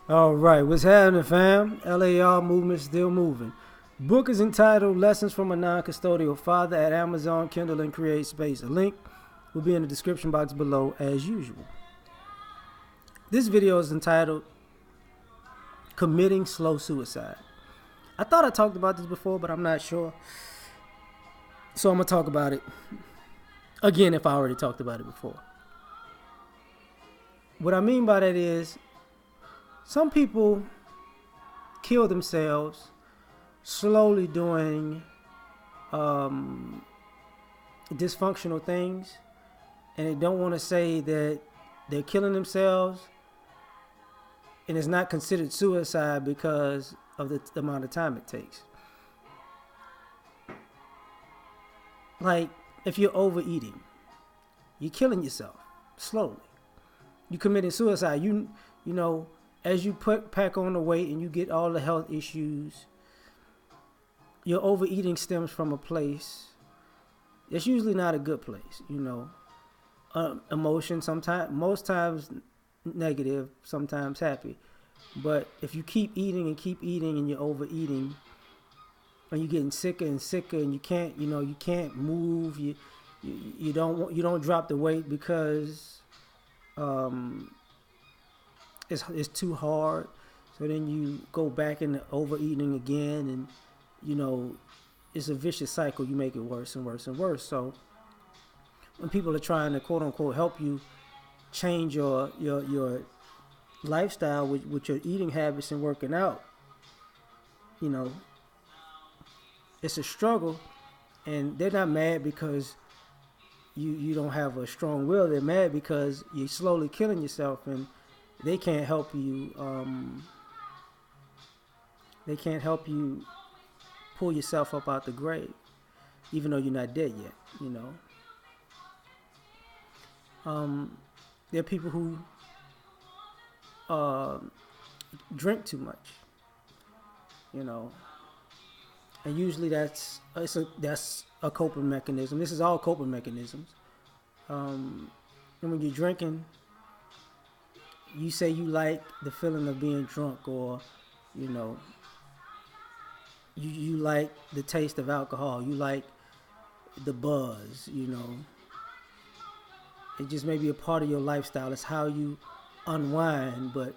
All right, what's happening, fam? L.A.R. movement still moving. Book is entitled Lessons from a Non-Custodial Father at Amazon, Kindle, and Create Space. A link will be in the description box below as usual. This video is entitled Committing Slow Suicide. I thought I talked about this before, but I'm not sure. So I'm going to talk about it again if I already talked about it before. What I mean by that is some people kill themselves slowly doing dysfunctional things, and they don't want to say that they're killing themselves, and it's not considered suicide because of the amount of time it takes. Like, if you're overeating, you're killing yourself slowly. You're committing suicide. You know, as you pack on the weight and you get all the health issues, your overeating stems from a place it's usually not a good place. Emotion sometimes, most times negative, sometimes happy. But if you keep eating and you're overeating, and you're getting sicker and sicker, and you can't move. You don't drop the weight because it's too hard. So then you go back into overeating again, and it's a vicious cycle. You make it worse and worse and worse. So when people are trying to quote unquote help you change your lifestyle with your eating habits and working out, it's a struggle, and they're not mad because you don't have a strong will. They're mad because you're slowly killing yourself, and they can't help you. They can't help you pull yourself up out the grave, even though you're not dead yet. There are people who drink too much. And usually that's a coping mechanism. This is all coping mechanisms. And when you're drinking, you say you like the feeling of being drunk, or you like the taste of alcohol. You like the buzz. It just may be a part of your lifestyle. It's how you unwind. But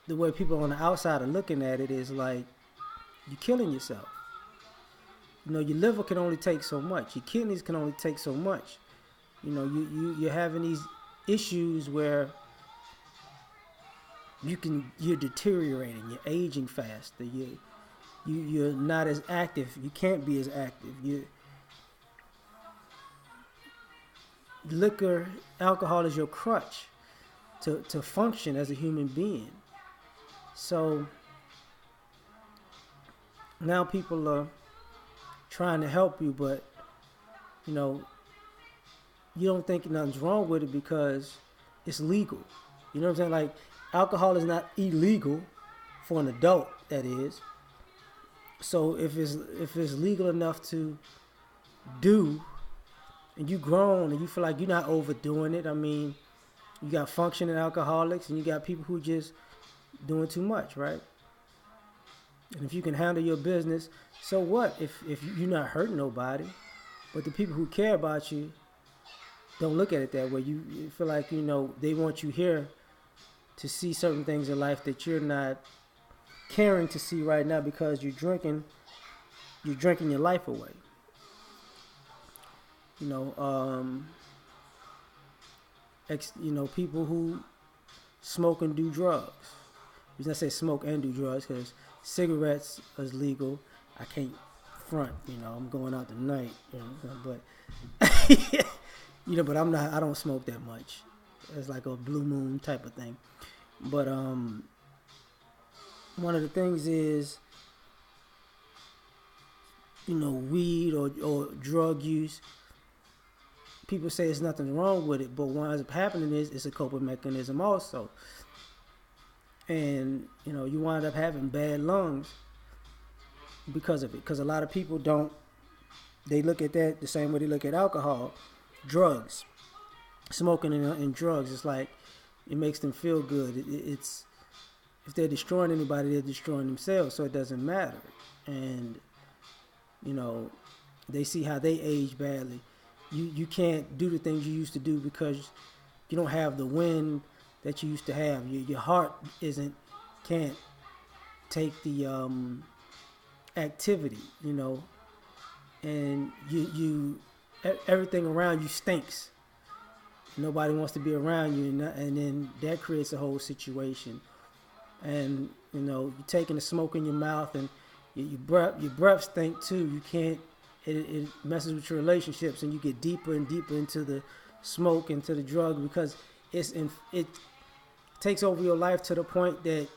the way people on the outside are looking at it is like you're killing yourself. Your liver can only take so much. Your kidneys can only take so much. You're having these issues where you're deteriorating. You're aging faster. You're not as active. You can't be as active. Liquor, alcohol is your crutch to function as a human being. So now people are trying to help you, but you don't think nothing's wrong with it because it's legal. You know what I'm saying? Like, alcohol is not illegal for an adult, that is. So if it's legal enough to do, and you grown and you feel like you're not overdoing it, I mean, you got functioning alcoholics and you got people who just doing too much, right? And if you can handle your business, so what? If you're not hurting nobody, but the people who care about you don't look at it that way. You feel like they want you here to see certain things in life that you're not caring to see right now because you're drinking your life away. People who smoke and do drugs. The reason I say smoke and do drugs because cigarettes is legal. I can't front. I'm going out tonight. But but I'm not. I don't smoke that much. It's like a blue moon type of thing. But one of the things is, weed or drug use. People say there's nothing wrong with it, but what ends up happening is it's a coping mechanism also. And you wind up having bad lungs because of it. Because a lot of people they look at that the same way they look at alcohol, drugs, smoking and drugs. It's like it makes them feel good. It's if they're destroying anybody, they're destroying themselves, so it doesn't matter. And you know, they see how they age badly. You can't do the things you used to do because you don't have the wind that you used to have. Your heart isn't can't take the activity, you know, and everything around you stinks. Nobody wants to be around you, and then that creates a whole situation. And you know, you're taking the smoke in your mouth, and your breath stink too. You can't. It messes with your relationships, and you get deeper and deeper into the smoke, into the drug, because it takes over your life to the point that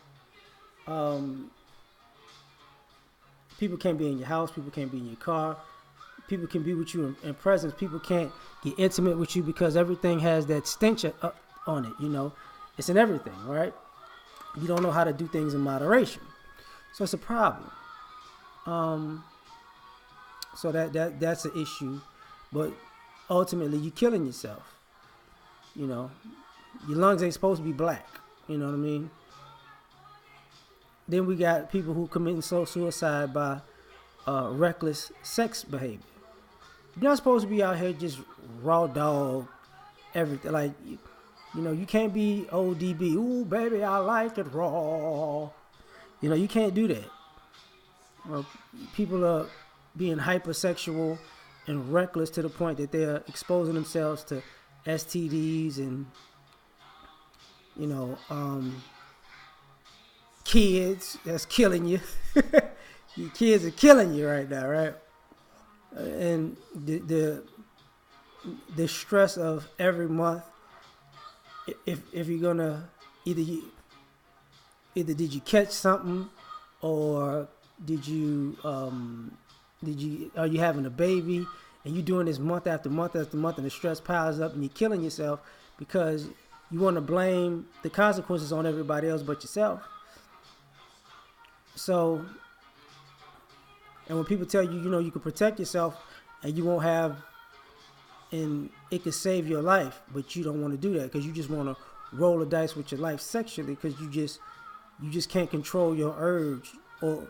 people can't be in your house, people can't be in your car, people can be with you in presence, people can't get intimate with you because everything has that stench on it. You know, it's in everything, right? You don't know how to do things in moderation, so it's a problem. So that's an issue, but ultimately you're killing yourself. You know, your lungs ain't supposed to be black. You know what I mean? Then we got people who commit suicide by reckless sex behavior. You're not supposed to be out here just raw dog everything. Like, you know, you can't be ODB. Ooh, baby, I like it raw. You know, you can't do that. People are being hypersexual and reckless to the point that they're exposing themselves to STDs and, you know, kids that's killing you. Your kids are killing you right now, right? And the stress of every month. If you're gonna either did you catch something, or are you having a baby, and you're doing this month after month after month, and the stress piles up, and you're killing yourself because you want to blame the consequences on everybody else but yourself. So, and when people tell you, you know, you can protect yourself and you won't have, and it could save your life, but you don't want to do that because you just want to roll the dice with your life sexually because you just can't control your urge, or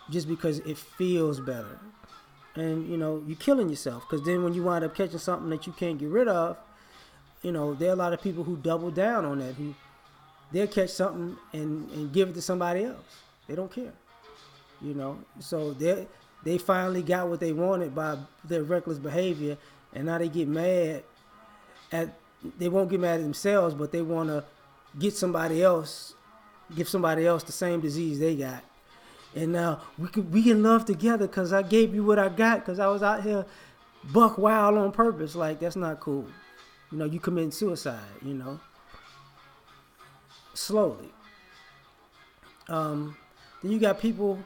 just because it feels better. And, you know, you're killing yourself because then when you wind up catching something that you can't get rid of, you know, there are a lot of people who double down on that, who they'll catch something and give it to somebody else. They don't care, you know. So they finally got what they wanted by their reckless behavior, and now they get mad they won't get mad at themselves, but they want to give somebody else the same disease they got. And now we can love together because I gave you what I got because I was out here buck wild on purpose. Like, that's not cool. You know, you committing suicide, you know, slowly. Then you got people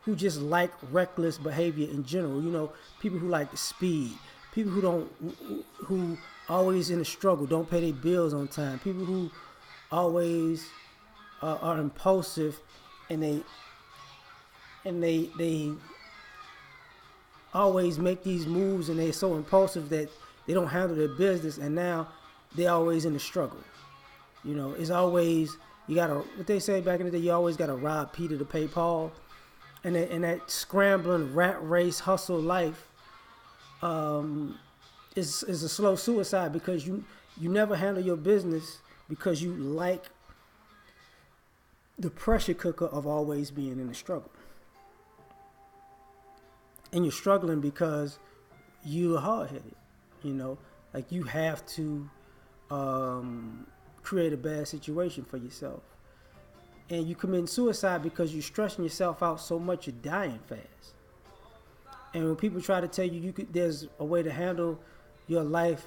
who just like reckless behavior in general. You know, people who like the speed. People who always in a struggle, don't pay their bills on time. People who always are impulsive, and they always make these moves, and they're so impulsive that they don't handle their business, and now they're always in the struggle. You know, it's always, you gotta, what they say back in the day, you always gotta rob Peter to pay Paul. And that scrambling rat race hustle life is a slow suicide because you never handle your business because you like the pressure cooker of always being in the struggle. And you're struggling because you're hard-headed, you know, like you have to create a bad situation for yourself. And you commit suicide because you're stressing yourself out so much you're dying fast. And when people try to tell you there's a way to handle your life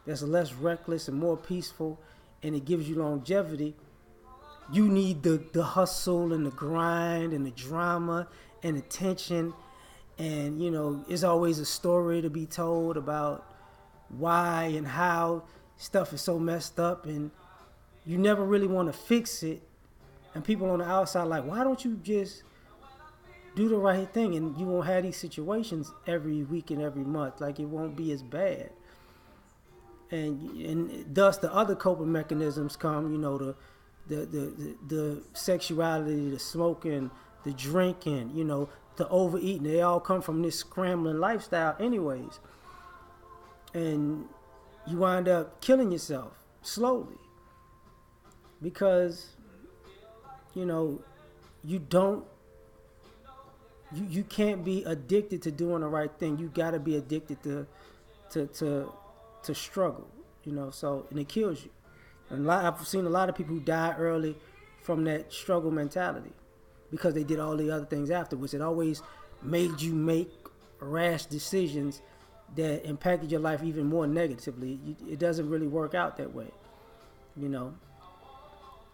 that's less reckless and more peaceful, and it gives you longevity, you need the hustle and the grind and the drama and the tension. And, you know, it's always a story to be told about why and how stuff is so messed up, and you never really want to fix it. And people on the outside like, why don't you just do the right thing, and you won't have these situations every week and every month. Like, it won't be as bad. and thus the other coping mechanisms come. You know, the sexuality, the smoking, the drinking. You know, the overeating. They all come from this scrambling lifestyle, anyways. And you wind up killing yourself slowly because you know you don't you can't be addicted to doing the right thing. You got to be addicted to struggle, you know. So and it kills you. And I've seen a lot of people who die early from that struggle mentality because they did all the other things afterwards. It always made you make rash decisions that impacted your life even more negatively. It doesn't really work out that way, you know.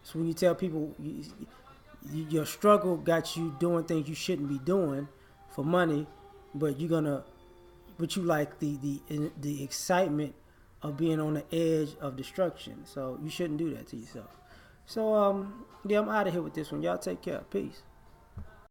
So when you tell people your struggle got you doing things you shouldn't be doing for money, but you like the excitement of being on the edge of destruction. So you shouldn't do that to yourself. So yeah, I'm out of here with this one. Y'all take care. Peace.